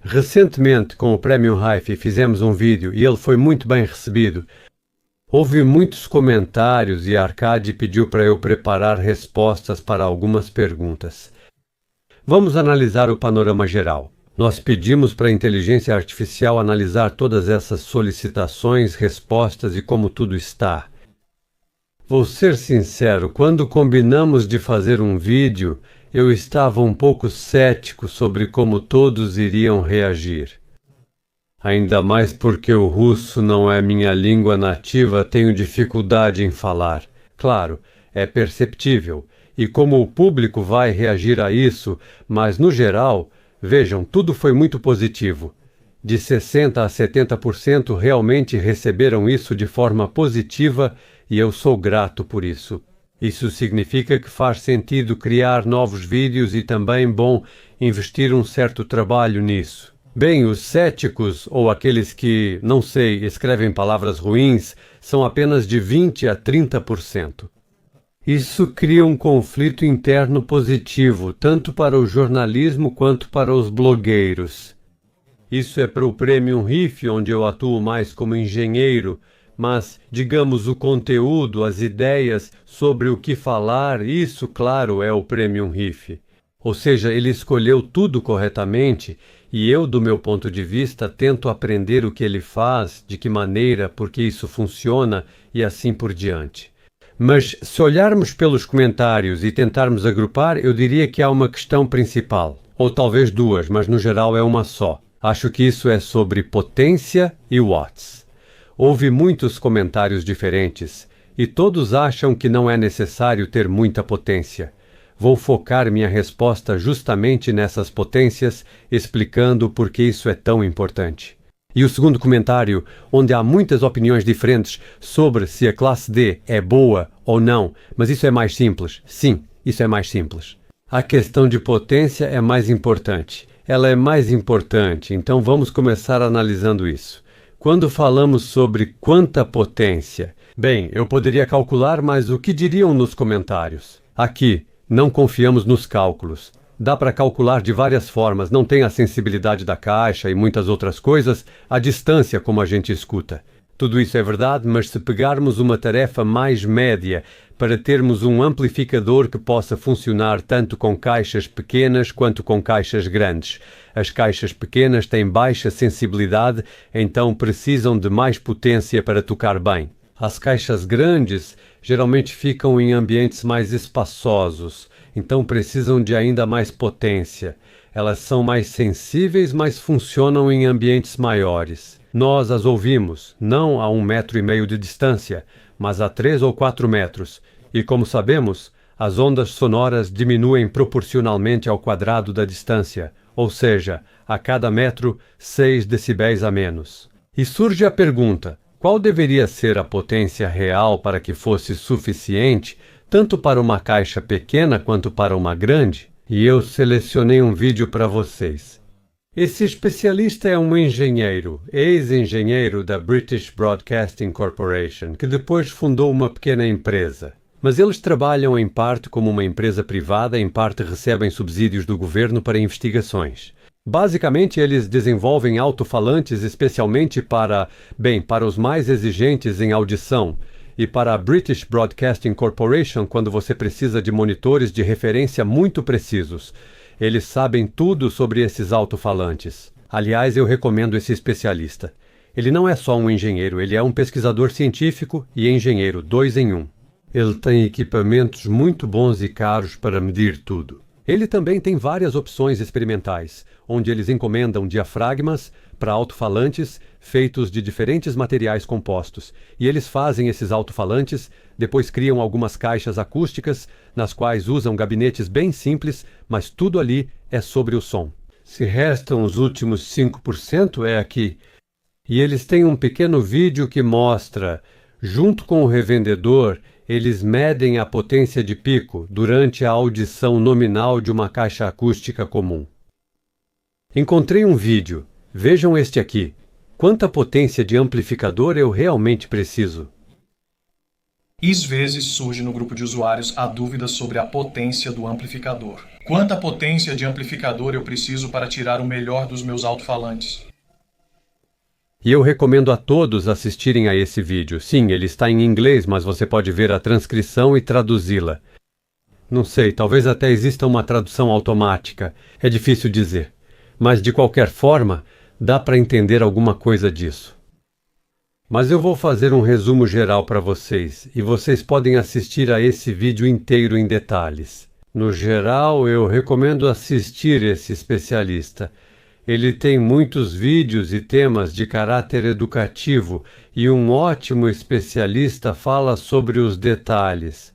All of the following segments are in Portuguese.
Recentemente, com o Premium Hi-Fi, fizemos um vídeo e ele foi muito bem recebido. Houve muitos comentários e a Arcade pediu para eu preparar respostas para algumas perguntas. Vamos analisar o panorama geral. Nós pedimos para a inteligência artificial analisar todas essas solicitações, respostas e como tudo está. Vou ser sincero, quando combinamos de fazer um vídeo, eu estava um pouco cético sobre como todos iriam reagir. Ainda mais porque o russo não é minha língua nativa, tenho dificuldade em falar. Claro, é perceptível. E como o público vai reagir a isso, mas no geral, vejam, tudo foi muito positivo. De 60% a 70% realmente receberam isso de forma positiva e eu sou grato por isso. Isso significa que faz sentido criar novos vídeos e também bom investir um certo trabalho nisso. Bem, os céticos, ou aqueles que, não sei, escrevem palavras ruins, são apenas de 20% a 30%. Isso cria um conflito interno positivo, tanto para o jornalismo quanto para os blogueiros. Isso é para o Premium Hi-Fi, onde eu atuo mais como engenheiro, mas, digamos, o conteúdo, as ideias sobre o que falar, isso, claro, é o Premium Hi-Fi. Ou seja, ele escolheu tudo corretamente e eu, do meu ponto de vista, tento aprender o que ele faz, de que maneira, porque isso funciona e assim por diante. Mas, se olharmos pelos comentários e tentarmos agrupar, eu diria que há uma questão principal. Ou talvez duas, mas no geral é uma só. Acho que isso é sobre potência e watts. Houve muitos comentários diferentes e todos acham que não é necessário ter muita potência. Vou focar minha resposta justamente nessas potências, explicando por que isso é tão importante. E o segundo comentário, onde há muitas opiniões diferentes sobre se a classe D é boa ou não, mas isso é mais simples. Sim, isso é mais simples. A questão de potência é mais importante. Ela é mais importante, então vamos começar analisando isso. Quando falamos sobre quanta potência, bem, eu poderia calcular, mas o que diriam nos comentários? Aqui, não confiamos nos cálculos. Dá para calcular de várias formas, não tem a sensibilidade da caixa e muitas outras coisas, a distância como a gente escuta. Tudo isso é verdade, mas se pegarmos uma tarefa mais média para termos um amplificador que possa funcionar tanto com caixas pequenas quanto com caixas grandes. As caixas pequenas têm baixa sensibilidade, então precisam de mais potência para tocar bem. As caixas grandes geralmente ficam em ambientes mais espaçosos, então precisam de ainda mais potência. Elas são mais sensíveis, mas funcionam em ambientes maiores. Nós as ouvimos, não a 1,5 metro de distância, mas a 3 ou 4 metros. E como sabemos, as ondas sonoras diminuem proporcionalmente ao quadrado da distância, ou seja, a cada metro, 6 decibéis a menos. E surge a pergunta: qual deveria ser a potência real para que fosse suficiente, tanto para uma caixa pequena quanto para uma grande? E eu selecionei um vídeo para vocês. Esse especialista é um engenheiro, ex-engenheiro da British Broadcasting Corporation, que depois fundou uma pequena empresa. Mas eles trabalham em parte como uma empresa privada, em parte recebem subsídios do governo para investigações. Basicamente, eles desenvolvem alto-falantes especialmente para os mais exigentes em audição, e para a British Broadcasting Corporation quando você precisa de monitores de referência muito precisos. Eles sabem tudo sobre esses alto-falantes. Aliás, eu recomendo esse especialista. Ele não é só um engenheiro, ele é um pesquisador científico e engenheiro, 2 em 1. Ele tem equipamentos muito bons e caros para medir tudo. Ele também tem várias opções experimentais, onde eles encomendam diafragmas para alto-falantes feitos de diferentes materiais compostos. E eles fazem esses alto-falantes, depois criam algumas caixas acústicas, nas quais usam gabinetes bem simples, mas tudo ali é sobre o som. Se restam os últimos 5%, é aqui. E eles têm um pequeno vídeo que mostra, junto com o revendedor, eles medem a potência de pico durante a audição nominal de uma caixa acústica comum. Encontrei um vídeo. Vejam este aqui. Quanta potência de amplificador eu realmente preciso? Às vezes surge no grupo de usuários a dúvida sobre a potência do amplificador. Quanta potência de amplificador eu preciso para tirar o melhor dos meus alto-falantes? E eu recomendo a todos assistirem a esse vídeo. Sim, ele está em inglês, mas você pode ver a transcrição e traduzi-la. Não sei, talvez até exista uma tradução automática. É difícil dizer. Mas, de qualquer forma, dá para entender alguma coisa disso. Mas eu vou fazer um resumo geral para vocês, e vocês podem assistir a esse vídeo inteiro em detalhes. No geral, eu recomendo assistir esse especialista. Ele tem muitos vídeos e temas de caráter educativo, e um ótimo especialista fala sobre os detalhes.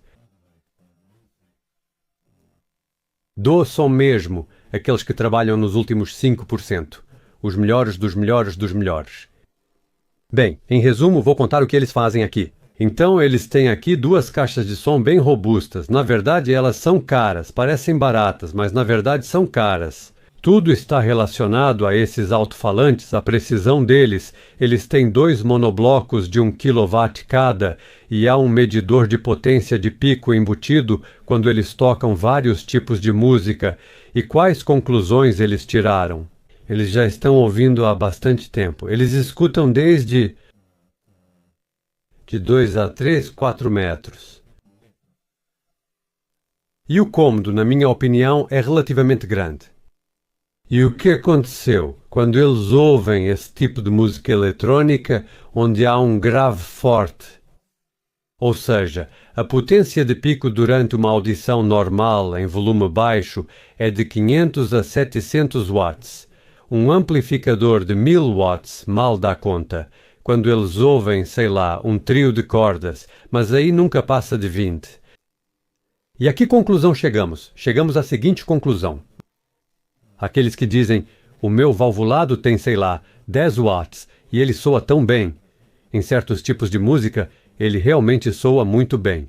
Do som mesmo, aqueles que trabalham nos últimos 5%. Os melhores dos melhores dos melhores. Bem, em resumo, vou contar o que eles fazem aqui. Então, eles têm aqui duas caixas de som bem robustas. Na verdade, elas são caras, parecem baratas, mas na verdade são caras. Tudo está relacionado a esses alto-falantes, a precisão deles. Eles têm 2 monoblocos de 1 kW cada e há um medidor de potência de pico embutido quando eles tocam vários tipos de música. E quais conclusões eles tiraram? Eles já estão ouvindo há bastante tempo. Eles escutam desde de 2 a 3, 4 metros. E o cômodo, na minha opinião, é relativamente grande. E o que aconteceu quando eles ouvem esse tipo de música eletrônica onde há um grave forte? Ou seja, a potência de pico durante uma audição normal em volume baixo é de 500 a 700 watts. Um amplificador de 1000 watts mal dá conta, quando eles ouvem, sei lá, um trio de cordas, mas aí nunca passa de 20. E a que conclusão chegamos? Chegamos à seguinte conclusão. Aqueles que dizem, o meu valvulado tem, sei lá, 10 watts e ele soa tão bem. Em certos tipos de música, ele realmente soa muito bem.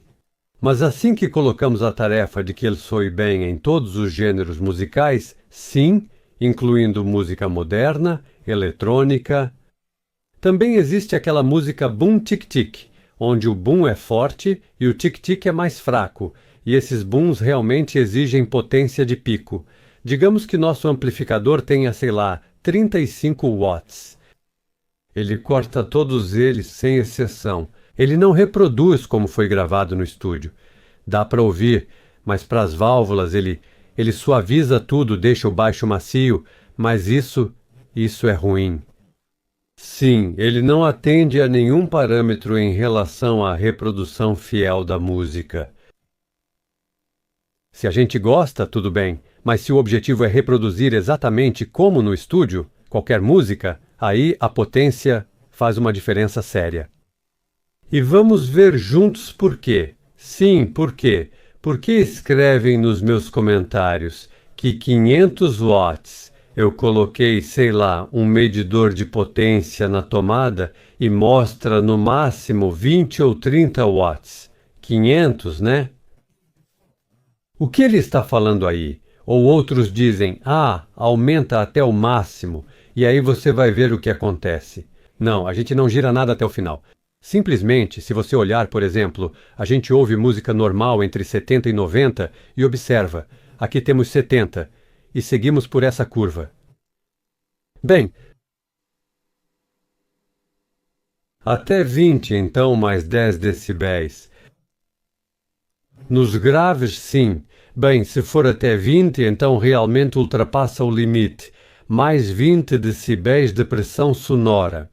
Mas assim que colocamos a tarefa de que ele soe bem em todos os gêneros musicais, sim, incluindo música moderna, eletrônica. Também existe aquela música boom-tic-tic, onde o boom é forte e o tic-tic é mais fraco, e esses booms realmente exigem potência de pico. Digamos que nosso amplificador tenha, sei lá, 35 watts. Ele corta todos eles sem exceção. Ele não reproduz como foi gravado no estúdio. Dá para ouvir, mas para as válvulas ele suaviza tudo, deixa o baixo macio, mas isso é ruim. Sim, ele não atende a nenhum parâmetro em relação à reprodução fiel da música. Se a gente gosta, tudo bem, mas se o objetivo é reproduzir exatamente como no estúdio, qualquer música, aí a potência faz uma diferença séria. E vamos ver juntos por quê. Sim, por quê? Porque escrevem nos meus comentários que 500 watts eu coloquei, sei lá, um medidor de potência na tomada e mostra no máximo 20 ou 30 watts. 500, né? O que ele está falando aí? Ou outros dizem, aumenta até o máximo, e aí você vai ver o que acontece. Não, a gente não gira nada até o final. Simplesmente, se você olhar, por exemplo, a gente ouve música normal entre 70 e 90 e observa, aqui temos 70, e seguimos por essa curva. Bem, até 20, então, mais 10 decibéis. Nos graves, sim. Bem, se for até 20, então realmente ultrapassa o limite. Mais 20 decibéis de pressão sonora.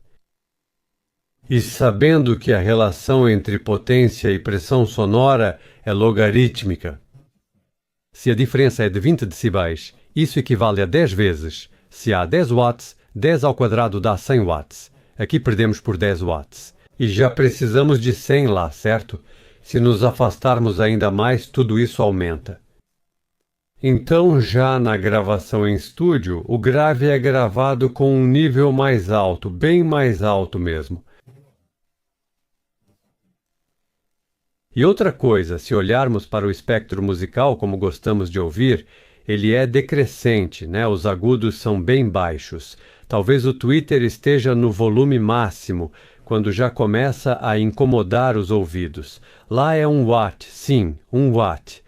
E sabendo que a relação entre potência e pressão sonora é logarítmica. Se a diferença é de 20 decibéis, isso equivale a 10 vezes. Se há 10 watts, 10 ao quadrado dá 100 watts. Aqui perdemos por 10 watts. E já precisamos de 100 lá, certo? Se nos afastarmos ainda mais, tudo isso aumenta. Então, já na gravação em estúdio, o grave é gravado com um nível mais alto, bem mais alto mesmo. E outra coisa, se olharmos para o espectro musical como gostamos de ouvir, ele é decrescente, né? Os agudos são bem baixos. Talvez o Twitter esteja no volume máximo, quando já começa a incomodar os ouvidos. Lá é 1 watt, sim, 1 watt.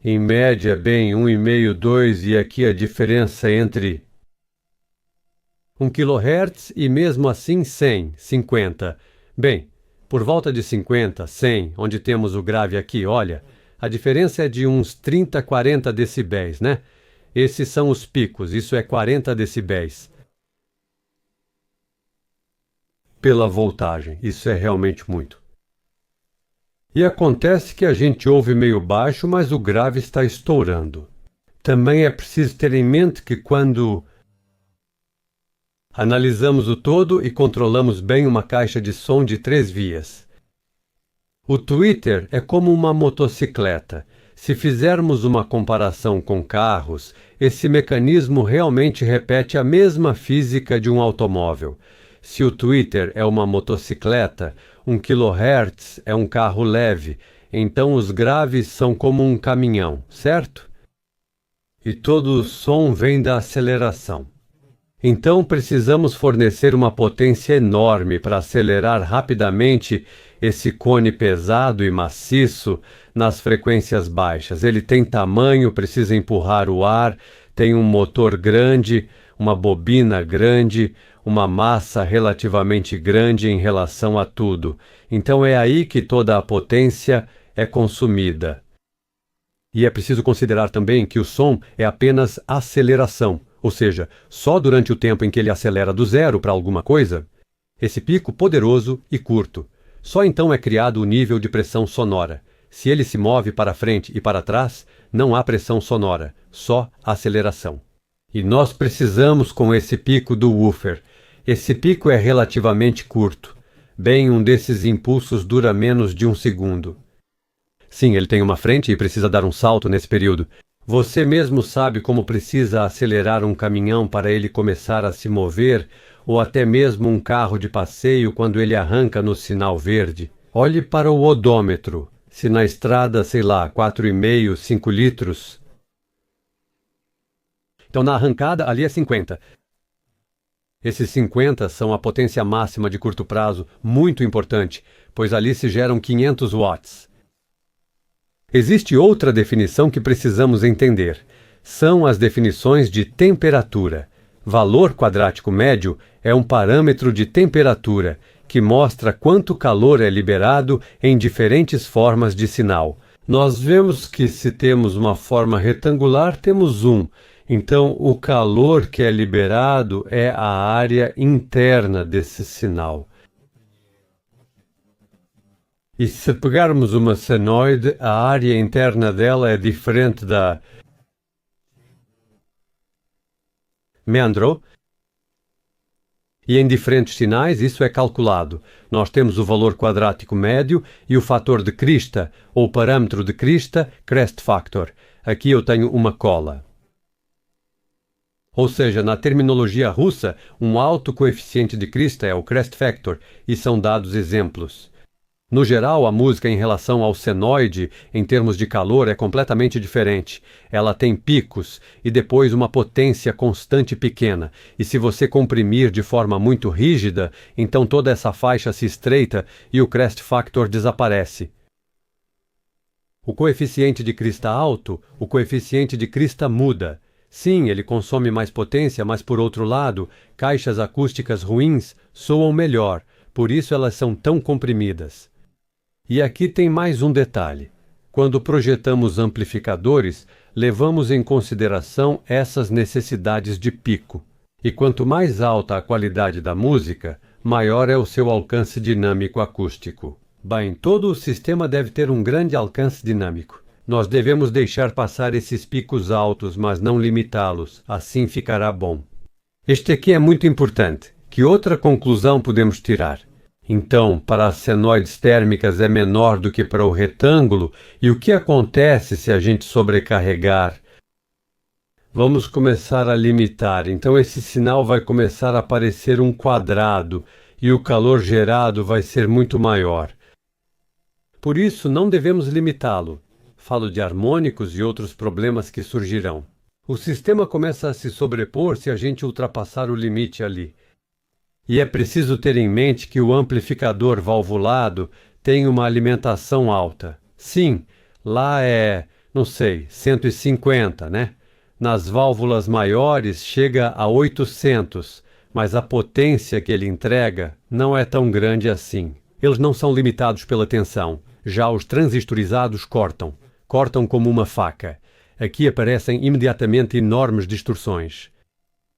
Em média, bem, 1,5, 2, e aqui a diferença entre 1 kHz e mesmo assim 100, 50. Bem, por volta de 50, 100, onde temos o grave aqui, olha, a diferença é de uns 30, 40 decibéis, né? Esses são os picos, isso é 40 decibéis. Pela voltagem, isso é realmente muito. E acontece que a gente ouve meio baixo, mas o grave está estourando. Também é preciso ter em mente que quando analisamos o todo e controlamos bem uma caixa de som de 3 vias. O tweeter é como uma motocicleta. Se fizermos uma comparação com carros, esse mecanismo realmente repete a mesma física de um automóvel. Se o tweeter é uma motocicleta, 1 kHz é um carro leve, então os graves são como um caminhão, certo? E todo o som vem da aceleração. Então precisamos fornecer uma potência enorme para acelerar rapidamente esse cone pesado e maciço nas frequências baixas. Ele tem tamanho, precisa empurrar o ar, tem um motor grande, uma bobina grande, uma massa relativamente grande em relação a tudo. Então é aí que toda a potência é consumida. E é preciso considerar também que o som é apenas aceleração, ou seja, só durante o tempo em que ele acelera do zero para alguma coisa, esse pico poderoso e curto. Só então é criado o nível de pressão sonora. Se ele se move para frente e para trás, não há pressão sonora, só aceleração. E nós precisamos com esse pico do woofer. Esse pico é relativamente curto. Bem, um desses impulsos dura menos de 1 segundo. Sim, ele tem uma frente e precisa dar um salto nesse período. Você mesmo sabe como precisa acelerar um caminhão para ele começar a se mover, ou até mesmo um carro de passeio quando ele arranca no sinal verde. Olhe para o odômetro. Se na estrada, sei lá, 4,5, 5 litros. Então na arrancada ali é 50. Esses 50 são a potência máxima de curto prazo, muito importante, pois ali se geram 500 watts. Existe outra definição que precisamos entender. São as definições de temperatura. Valor quadrático médio é um parâmetro de temperatura que mostra quanto calor é liberado em diferentes formas de sinal. Nós vemos que se temos uma forma retangular, temos 1. Então, o calor que é liberado é a área interna desse sinal. E se pegarmos uma senoide, a área interna dela é diferente da... Meandrou? E em diferentes sinais isso é calculado. Nós temos o valor quadrático médio e o fator de crista, ou parâmetro de crista, crest factor. Aqui eu tenho uma cola. Ou seja, na terminologia russa, um alto coeficiente de crista é o crest factor, e são dados exemplos. No geral, a música em relação ao senoide, em termos de calor, é completamente diferente. Ela tem picos e depois uma potência constante pequena. E se você comprimir de forma muito rígida, então toda essa faixa se estreita e o crest factor desaparece. O coeficiente de crista alto, o coeficiente de crista muda. Sim, ele consome mais potência, mas por outro lado, caixas acústicas ruins soam melhor, por isso elas são tão comprimidas. E aqui tem mais um detalhe. Quando projetamos amplificadores, levamos em consideração essas necessidades de pico. E quanto mais alta a qualidade da música, maior é o seu alcance dinâmico acústico. Bem, todo o sistema deve ter um grande alcance dinâmico. Nós devemos deixar passar esses picos altos, mas não limitá-los. Assim ficará bom. Este aqui é muito importante. Que outra conclusão podemos tirar? Então, para as senoides térmicas é menor do que para o retângulo, e o que acontece se a gente sobrecarregar? Vamos começar a limitar, então esse sinal vai começar a parecer um quadrado, e o calor gerado vai ser muito maior. Por isso, não devemos limitá-lo. Falo de harmônicos e outros problemas que surgirão. O sistema começa a se sobrepor se a gente ultrapassar o limite ali. E é preciso ter em mente que o amplificador valvulado tem uma alimentação alta. Sim, lá é não sei, 150, né? Nas válvulas maiores chega a 800, mas a potência que ele entrega não é tão grande assim. Eles não são limitados pela tensão. Já os transistorizados cortam como uma faca. Aqui aparecem imediatamente enormes distorções.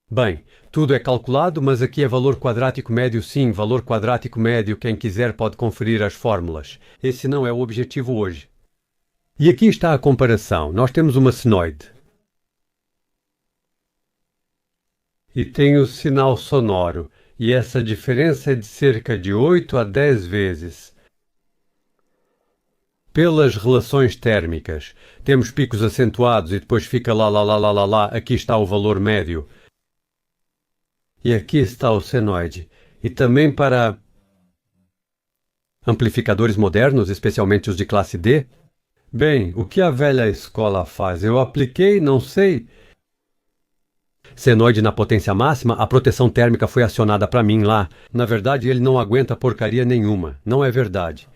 Bem, tudo é calculado, mas aqui é valor quadrático médio sim, valor quadrático médio, quem quiser pode conferir as fórmulas. Esse não é o objetivo hoje. E aqui está a comparação. Nós temos uma senoide. E tem o sinal sonoro, e essa diferença é de cerca de 8 a 10 vezes. Pelas relações térmicas, temos picos acentuados e depois fica lá, aqui está o valor médio. E aqui está o senoide. E também para amplificadores modernos, especialmente os de classe D. Bem, o que a velha escola faz? Eu apliquei, não sei. Senoide na potência máxima, a proteção térmica foi acionada para mim lá. Na verdade, ele não aguenta porcaria nenhuma. Não é verdade.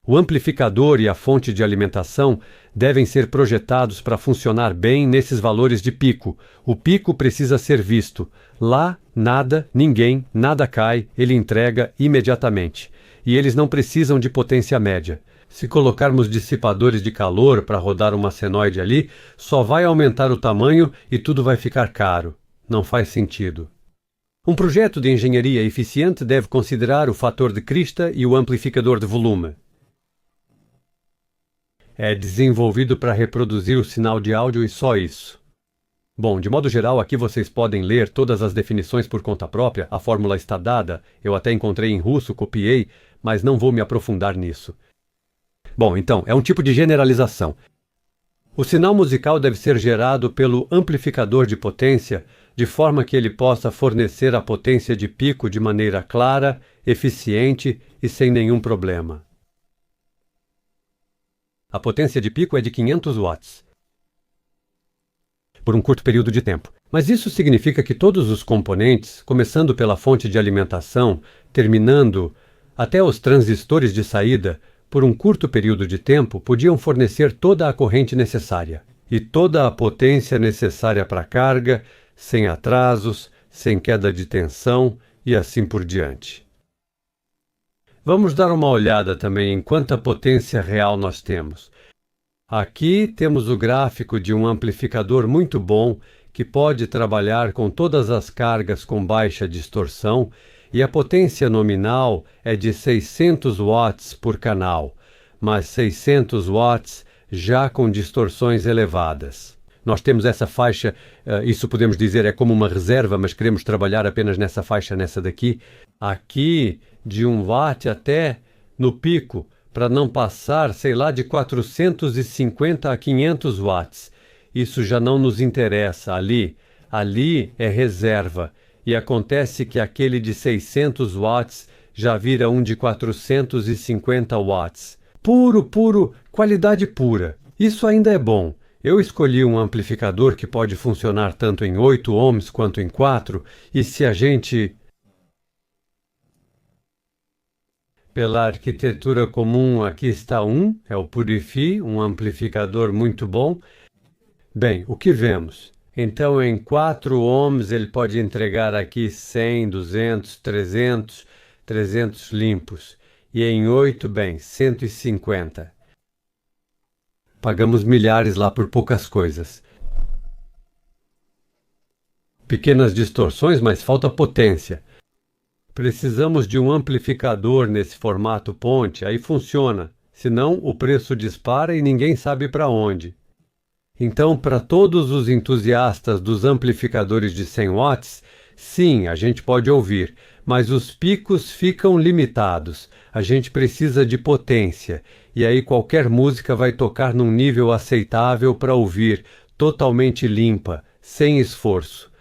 O amplificador e a fonte de alimentação devem ser projetados para funcionar bem nesses valores de pico. O pico precisa ser visto. Lá, nada, ninguém, nada cai, ele entrega imediatamente. E eles não precisam de potência média. Se colocarmos dissipadores de calor para rodar uma senoide ali, só vai aumentar o tamanho e tudo vai ficar caro. Não faz sentido. Um projeto de engenharia eficiente deve considerar o fator de crista e o amplificador de volume. É desenvolvido para reproduzir o sinal de áudio e só isso. Bom, de modo geral, aqui vocês podem ler todas as definições por conta própria, a fórmula está dada, eu até encontrei em russo, copiei, mas não vou me aprofundar nisso. Bom, então, é um tipo de generalização. O sinal musical deve ser gerado pelo amplificador de potência, de forma que ele possa fornecer a potência de pico de maneira clara, eficiente e sem nenhum problema. A potência de pico é de 500 watts. Por um curto período de tempo. Mas isso significa que todos os componentes, começando pela fonte de alimentação, terminando até os transistores de saída, por um curto período de tempo, podiam fornecer toda a corrente necessária e toda a potência necessária para a carga, sem atrasos, sem queda de tensão e assim por diante. Vamos dar uma olhada também em quanta potência real nós temos. Aqui temos o gráfico de um amplificador muito bom que pode trabalhar com todas as cargas com baixa distorção e a potência nominal é de 600 watts por canal, mas 600 watts já com distorções elevadas. Nós temos essa faixa, isso podemos dizer é como uma reserva, mas queremos trabalhar apenas nessa faixa, nessa daqui. Aqui, de 1 watt até no pico, para não passar, sei lá, de 450 a 500 watts. Isso já não nos interessa ali. Ali é reserva. E acontece que aquele de 600 watts já vira um de 450 watts. Puro, qualidade pura. Isso ainda é bom. Eu escolhi um amplificador que pode funcionar tanto em 8 ohms quanto em 4, e se a gente... Pela arquitetura comum, aqui está é o Purifi, um amplificador muito bom. Bem, o que vemos? Então, em 4 ohms, ele pode entregar aqui 100, 200, 300 limpos. E em 8, bem, 150. Pagamos milhares lá por poucas coisas. Pequenas distorções, mas falta potência. Precisamos de um amplificador nesse formato ponte, aí funciona. Senão, o preço dispara e ninguém sabe para onde. Então, para todos os entusiastas dos amplificadores de 100 watts, sim, a gente pode ouvir, mas os picos ficam limitados. A gente precisa de potência, e aí qualquer música vai tocar num nível aceitável para ouvir, totalmente limpa, sem esforço.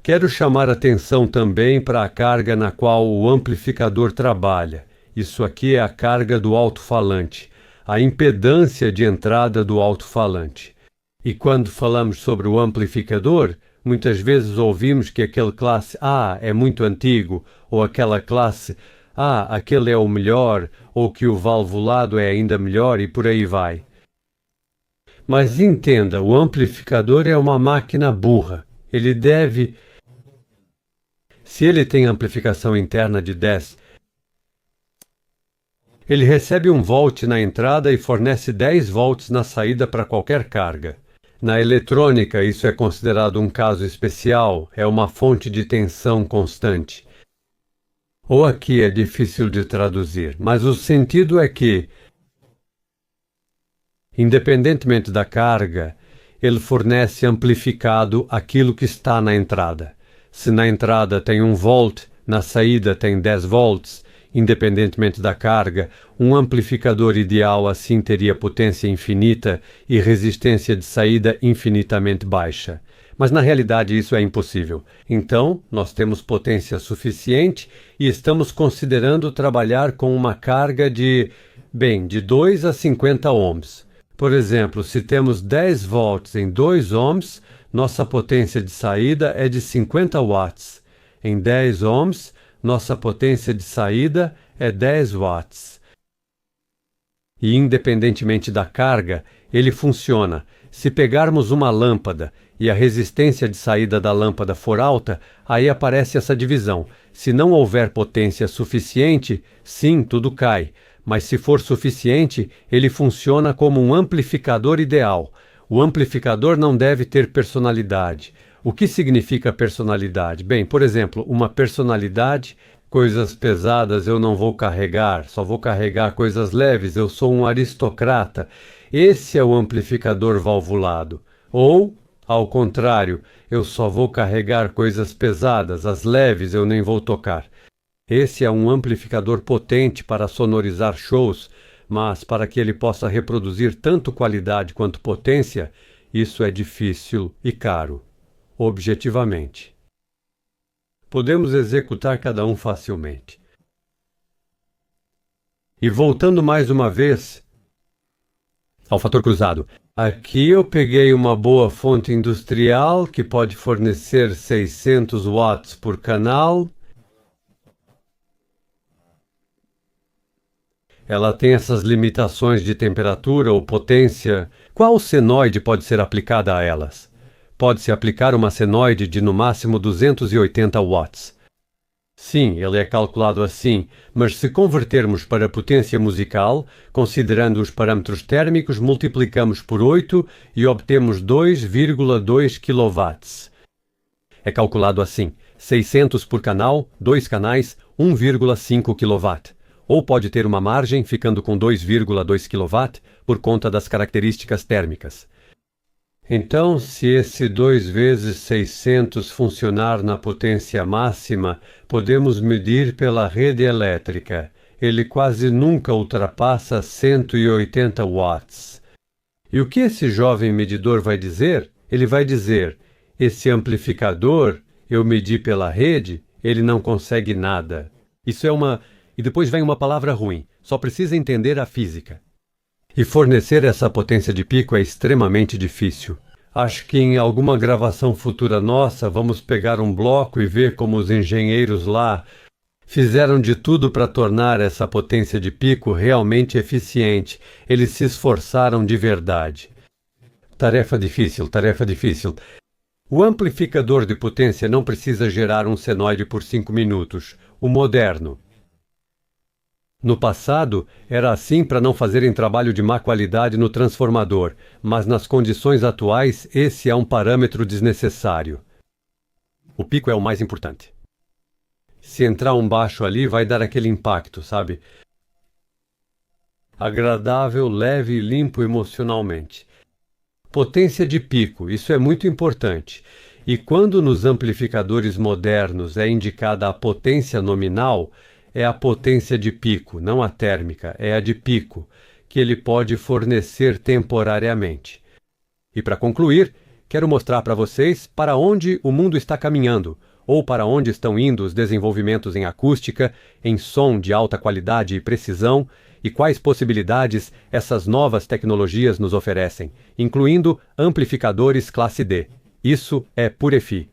Quero chamar atenção também para a carga na qual o amplificador trabalha. Isso aqui é a carga do alto-falante, a impedância de entrada do alto-falante. E quando falamos sobre o amplificador, muitas vezes ouvimos que aquele classe A é muito antigo, ou aquela classe A, aquele é o melhor, ou que o valvulado é ainda melhor e por aí vai. Mas entenda, o amplificador é uma máquina burra. Se ele tem amplificação interna de 10, ele recebe 1 volt na entrada e fornece 10 volts na saída para qualquer carga. Na eletrônica, isso é considerado um caso especial, é uma fonte de tensão constante. Ou aqui é difícil de traduzir, mas o sentido é que, independentemente da carga, ele fornece amplificado aquilo que está na entrada. Se na entrada tem 1 volt, na saída tem 10 volts, independentemente da carga, um amplificador ideal assim teria potência infinita e resistência de saída infinitamente baixa. Mas na realidade isso é impossível. Então, nós temos potência suficiente e estamos considerando trabalhar com uma carga de 2 a 50 ohms. Por exemplo, se temos 10 volts em 2 ohms, nossa potência de saída é de 50 watts. Em 10 ohms, nossa potência de saída é 10 watts. E independentemente da carga, ele funciona. Se pegarmos uma lâmpada e a resistência de saída da lâmpada for alta, aí aparece essa divisão. Se não houver potência suficiente, sim, tudo cai. Mas se for suficiente, ele funciona como um amplificador ideal. O amplificador não deve ter personalidade. O que significa personalidade? Bem, por exemplo, uma personalidade, coisas pesadas eu não vou carregar, só vou carregar coisas leves, eu sou um aristocrata. Esse é o amplificador valvulado. Ou, ao contrário, eu só vou carregar coisas pesadas, as leves eu nem vou tocar. Esse é um amplificador potente para sonorizar shows, mas para que ele possa reproduzir tanto qualidade quanto potência, isso é difícil e caro. Objetivamente. Podemos executar cada um facilmente. E voltando mais uma vez ao fator cruzado. Aqui eu peguei uma boa fonte industrial que pode fornecer 600 watts por canal. Ela tem essas limitações de temperatura ou potência. Qual senoide pode ser aplicada a elas? Pode-se aplicar uma senoide de no máximo 280 watts. Sim, ele é calculado assim, mas se convertermos para potência musical, considerando os parâmetros térmicos, multiplicamos por 8 e obtemos 2,2 kW. É calculado assim, 600 por canal, 2 canais, 1,5 kW. Ou pode ter uma margem, ficando com 2,2 kW, por conta das características térmicas. Então, se esse 2 vezes 600 funcionar na potência máxima, podemos medir pela rede elétrica. Ele quase nunca ultrapassa 180 watts. E o que esse jovem medidor vai dizer? Ele vai dizer, esse amplificador, eu medi pela rede, ele não consegue nada. Isso é uma... E depois vem uma palavra ruim, só precisa entender a física. E fornecer essa potência de pico é extremamente difícil. Acho que em alguma gravação futura nossa vamos pegar um bloco e ver como os engenheiros lá fizeram de tudo para tornar essa potência de pico realmente eficiente. Eles se esforçaram de verdade. Tarefa difícil, tarefa difícil. O amplificador de potência não precisa gerar um senoide por 5 minutos. O moderno. No passado, era assim para não fazerem trabalho de má qualidade no transformador, mas nas condições atuais, esse é um parâmetro desnecessário. O pico é o mais importante. Se entrar um baixo ali, vai dar aquele impacto, sabe? Agradável, leve e limpo emocionalmente. Potência de pico, isso é muito importante. E quando nos amplificadores modernos é indicada a potência nominal, é a potência de pico, não a térmica, é a de pico, que ele pode fornecer temporariamente. E para concluir, quero mostrar para vocês para onde o mundo está caminhando, ou para onde estão indo os desenvolvimentos em acústica, em som de alta qualidade e precisão, e quais possibilidades essas novas tecnologias nos oferecem, incluindo amplificadores classe D. Isso é Purefi.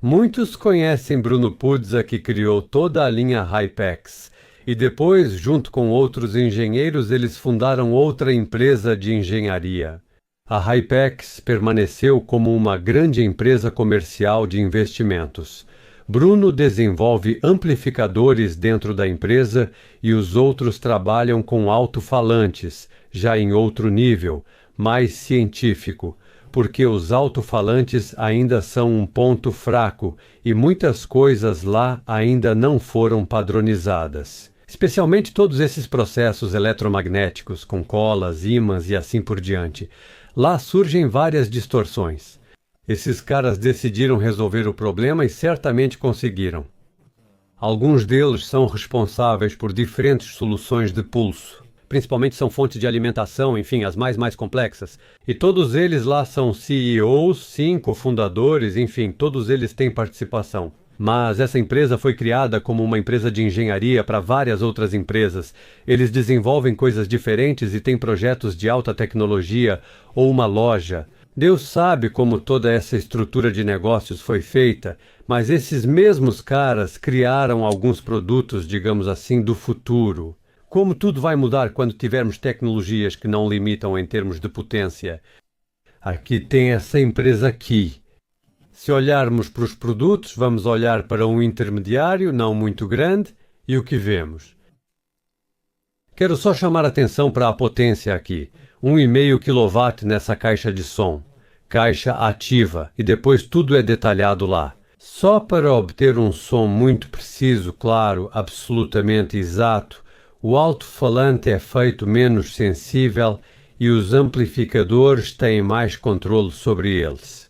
Muitos conhecem Bruno Pudza, que criou toda a linha Hypex, e depois, junto com outros engenheiros, eles fundaram outra empresa de engenharia. A Hypex permaneceu como uma grande empresa comercial de investimentos. Bruno desenvolve amplificadores dentro da empresa e os outros trabalham com alto-falantes, já em outro nível, mais científico, porque os alto-falantes ainda são um ponto fraco e muitas coisas lá ainda não foram padronizadas. Especialmente todos esses processos eletromagnéticos, com colas, ímãs e assim por diante. Lá surgem várias distorções. Esses caras decidiram resolver o problema e certamente conseguiram. Alguns deles são responsáveis por diferentes soluções de pulso. Principalmente são fontes de alimentação, enfim, as mais complexas. E todos eles lá são CEOs, sim, cofundadores, enfim, todos eles têm participação. Mas essa empresa foi criada como uma empresa de engenharia para várias outras empresas. Eles desenvolvem coisas diferentes e têm projetos de alta tecnologia ou uma loja. Deus sabe como toda essa estrutura de negócios foi feita, mas esses mesmos caras criaram alguns produtos, digamos assim, do futuro. Como tudo vai mudar quando tivermos tecnologias que não limitam em termos de potência? Aqui tem essa empresa aqui. Se olharmos para os produtos, vamos olhar para um intermediário, não muito grande, e o que vemos? Quero só chamar a atenção para a potência aqui. 1,5 kW nessa caixa de som. Caixa ativa, e depois tudo é detalhado lá. Só para obter um som muito preciso, claro, absolutamente exato, o alto-falante é feito menos sensível e os amplificadores têm mais controle sobre eles.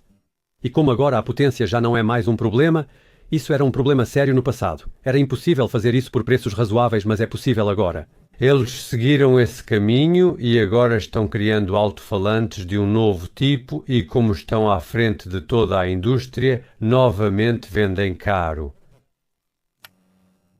E como agora a potência já não é mais um problema, isso era um problema sério no passado. Era impossível fazer isso por preços razoáveis, mas é possível agora. Eles seguiram esse caminho e agora estão criando alto-falantes de um novo tipo e, como estão à frente de toda a indústria, novamente vendem caro.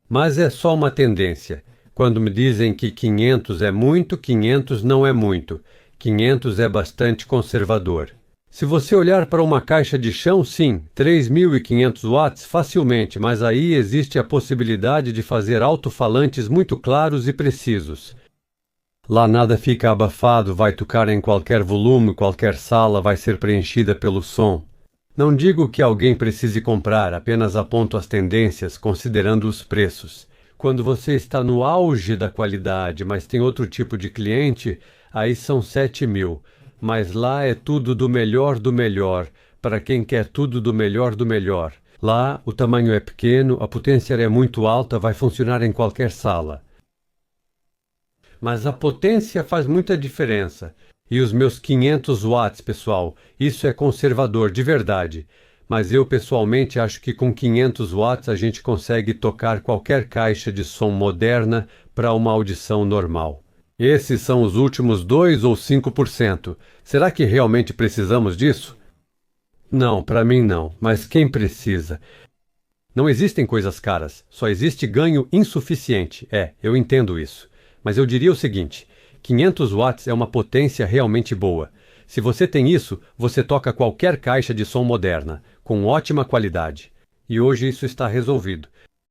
Mas é só uma tendência. Quando me dizem que 500 é muito, 500 não é muito. 500 é bastante conservador. Se você olhar para uma caixa de chão, sim, 3.500 watts facilmente, mas aí existe a possibilidade de fazer alto-falantes muito claros e precisos. Lá nada fica abafado, vai tocar em qualquer volume, qualquer sala vai ser preenchida pelo som. Não digo que alguém precise comprar, apenas aponto as tendências, considerando os preços. Quando você está no auge da qualidade, mas tem outro tipo de cliente, aí são 7.000. Mas lá é tudo do melhor, para quem quer tudo do melhor. Lá o tamanho é pequeno, a potência é muito alta, vai funcionar em qualquer sala. Mas a potência faz muita diferença. E os meus 500 watts, pessoal, isso é conservador, de verdade. Mas eu pessoalmente acho que com 500 watts a gente consegue tocar qualquer caixa de som moderna para uma audição normal. Esses são os últimos 2 ou 5%. Será que realmente precisamos disso? Não, para mim não, mas quem precisa? Não existem coisas caras, só existe ganho insuficiente. Eu entendo isso. Mas eu diria o seguinte, 500 watts é uma potência realmente boa. Se você tem isso, você toca qualquer caixa de som moderna, com ótima qualidade. E hoje isso está resolvido.